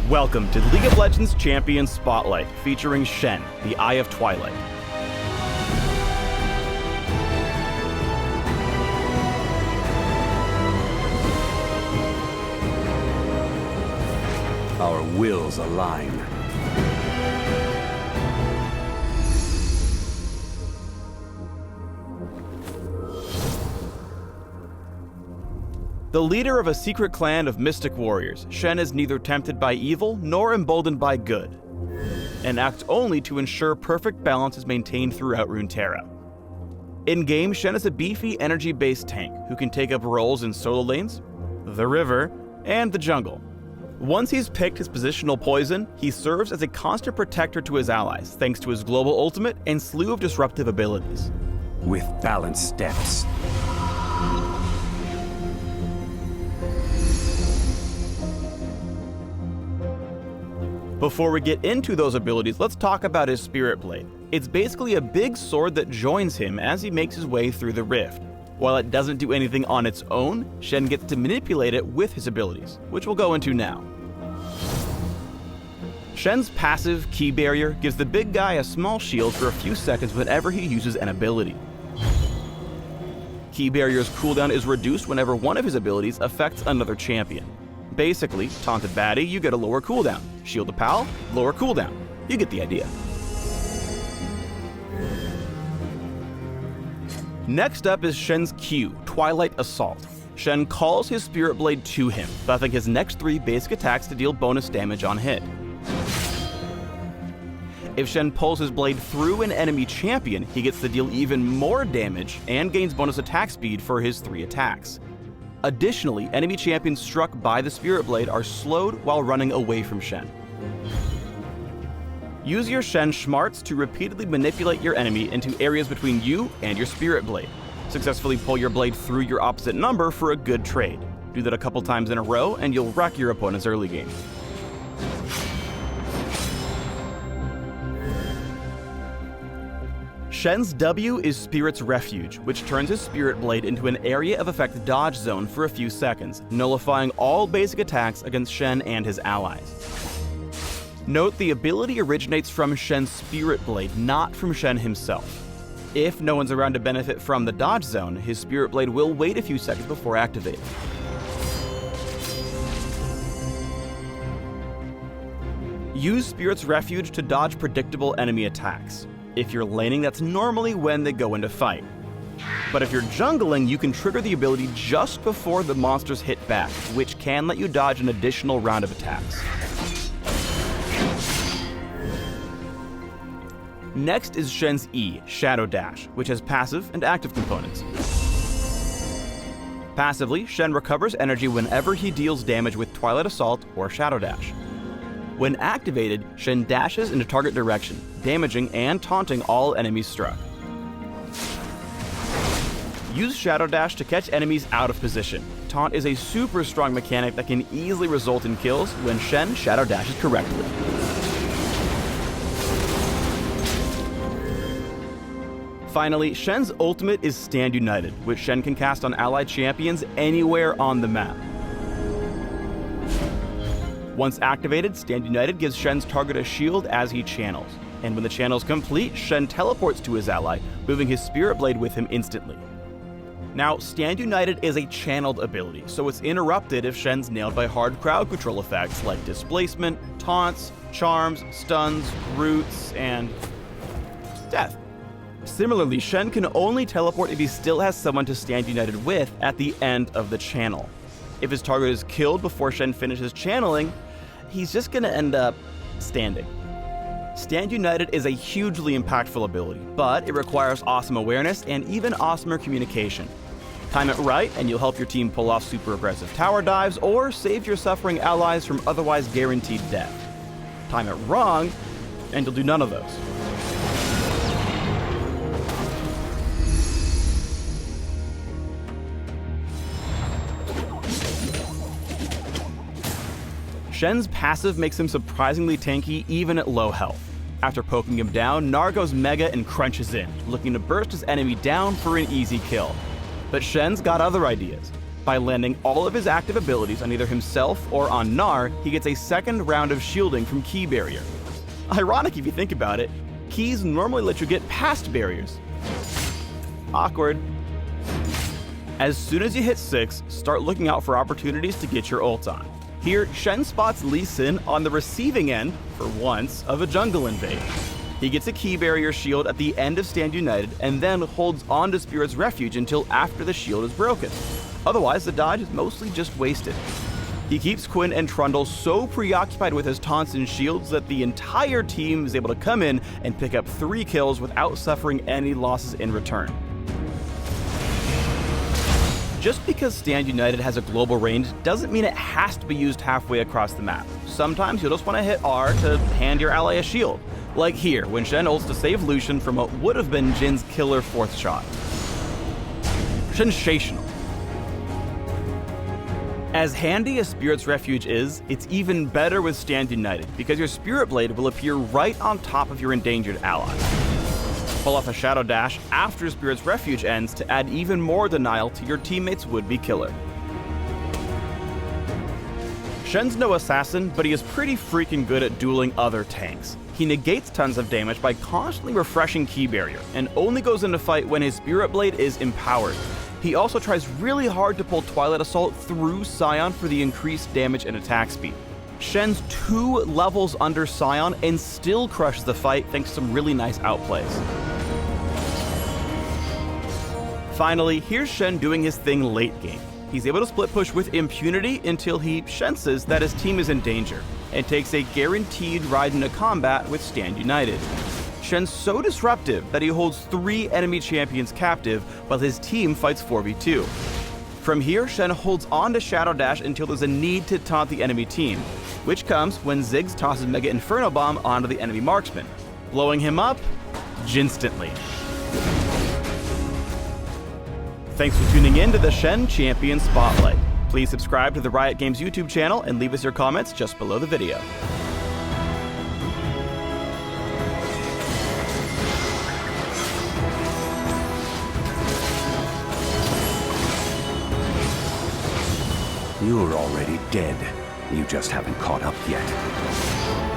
Welcome to League of Legends Champion Spotlight, featuring Shen, the Eye of Twilight. Our wills align. The leader of a secret clan of mystic warriors, Shen is neither tempted by evil nor emboldened by good, and acts only to ensure perfect balance is maintained throughout Runeterra. In-game, Shen is a beefy, energy-based tank who can take up roles in solo lanes, the river, and the jungle. Once he's picked his positional poison, he serves as a constant protector to his allies, thanks to his global ultimate and slew of disruptive abilities. With balanced steps. Before we get into those abilities, let's talk about his Spirit Blade. It's basically a big sword that joins him as he makes his way through the rift. While it doesn't do anything on its own, Shen gets to manipulate it with his abilities, which we'll go into now. Shen's passive, Key Barrier, gives the big guy a small shield for a few seconds whenever he uses an ability. Key Barrier's cooldown is reduced whenever one of his abilities affects another champion. Basically, taunted baddie, you get a lower cooldown. Shield a pal, lower cooldown. You get the idea. Next up is Shen's Q, Twilight Assault. Shen calls his Spirit Blade to him, buffing his next 3 basic attacks to deal bonus damage on hit. If Shen pulls his blade through an enemy champion, he gets to deal even more damage and gains bonus attack speed for his 3 attacks. Additionally, enemy champions struck by the Spirit Blade are slowed while running away from Shen. Use your Shen Schmarts to repeatedly manipulate your enemy into areas between you and your Spirit Blade. Successfully pull your blade through your opposite number for a good trade. Do that a couple times in a row and you'll wreck your opponent's early game. Shen's W is Spirit's Refuge, which turns his Spirit Blade into an area of effect dodge zone for a few seconds, nullifying all basic attacks against Shen and his allies. Note the ability originates from Shen's Spirit Blade, not from Shen himself. If no one's around to benefit from the dodge zone, his Spirit Blade will wait a few seconds before activating. Use Spirit's Refuge to dodge predictable enemy attacks. If you're laning, that's normally when they go into fight. But if you're jungling, you can trigger the ability just before the monsters hit back, which can let you dodge an additional round of attacks. Next is Shen's E, Shadow Dash, which has passive and active components. Passively, Shen recovers energy whenever he deals damage with Twilight Assault or Shadow Dash. When activated, Shen dashes in a target direction, damaging and taunting all enemies struck. Use Shadow Dash to catch enemies out of position. Taunt is a super strong mechanic that can easily result in kills when Shen Shadow Dashes correctly. Finally, Shen's ultimate is Stand United, which Shen can cast on allied champions anywhere on the map. Once activated, Stand United gives Shen's target a shield as he channels, and when the channel is complete, Shen teleports to his ally, moving his Spirit Blade with him instantly. Now, Stand United is a channeled ability, so it's interrupted if Shen's nailed by hard crowd control effects like displacement, taunts, charms, stuns, roots, and death. Similarly, Shen can only teleport if he still has someone to Stand United with at the end of the channel. If his target is killed before Shen finishes channeling, he's just going to end up standing. Stand United is a hugely impactful ability, but it requires awesome awareness and even awesomer communication. Time it right, and you'll help your team pull off super aggressive tower dives or save your suffering allies from otherwise guaranteed death. Time it wrong, and you'll do none of those. Shen's passive makes him surprisingly tanky even at low health. After poking him down, Gnar goes mega and crunches in, looking to burst his enemy down for an easy kill. But Shen's got other ideas. By landing all of his active abilities on either himself or on Gnar, he gets a second round of shielding from Key Barrier. Ironic if you think about it, keys normally let you get past barriers. Awkward. As soon as you hit 6, start looking out for opportunities to get your ult on. Here, Shen spots Lee Sin on the receiving end, for once, of a jungle invade. He gets a Key Barrier shield at the end of Stand United and then holds on to Spirit's Refuge until after the shield is broken. Otherwise, the dodge is mostly just wasted. He keeps Quinn and Trundle so preoccupied with his taunts and shields that the entire team is able to come in and pick up 3 kills without suffering any losses in return. Just because Stand United has a global range doesn't mean it has to be used halfway across the map. Sometimes you'll just want to hit R to hand your ally a shield, like here when Shen ults to save Lucian from what would have been Jin's killer 4th shot. Sensational. As handy as Spirit's Refuge is, it's even better with Stand United, because your Spirit Blade will appear right on top of your endangered ally. Pull off a Shadow Dash after Spirit's Refuge ends to add even more denial to your teammate's would-be killer. Shen's no assassin, but he is pretty freaking good at dueling other tanks. He negates tons of damage by constantly refreshing Key Barrier, and only goes into fight when his Spirit Blade is empowered. He also tries really hard to pull Twilight Assault through Scion for the increased damage and attack speed. Shen's 2 levels under Scion and still crushes the fight thanks to some really nice outplays. Finally, here's Shen doing his thing late game. He's able to split push with impunity until he senses that his team is in danger, and takes a guaranteed ride into combat with Stand United. Shen's so disruptive that he holds 3 enemy champions captive while his team fights 4v2. From here, Shen holds on to Shadow Dash until there's a need to taunt the enemy team, which comes when Ziggs tosses Mega Inferno Bomb onto the enemy marksman, blowing him up instantly. Thanks for tuning in to the Shen Champion Spotlight. Please subscribe to the Riot Games YouTube channel and leave us your comments just below the video. You're already dead. You just haven't caught up yet.